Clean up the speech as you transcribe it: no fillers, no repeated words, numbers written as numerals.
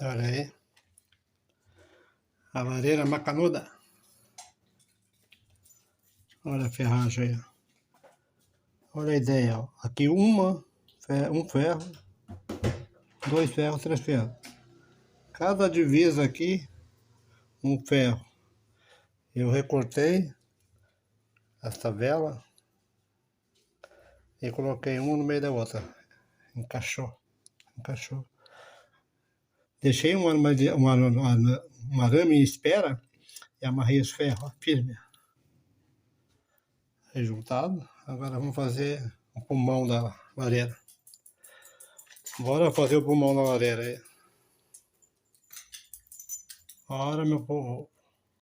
Olha aí. A lareira macanuda. Olha a ferragem aí. Olha a ideia, ó. Aqui um ferro, dois ferros, três ferros. Cada divisa aqui, um ferro. Eu recortei essa vela e coloquei uma no meio da outra. Encaixou. Deixei um arame em espera e amarrei os ferros, ó, firme. Rejuntado. Agora vamos fazer o pulmão da lareira. Bora fazer o pulmão da lareira aí. Ora, meu povo.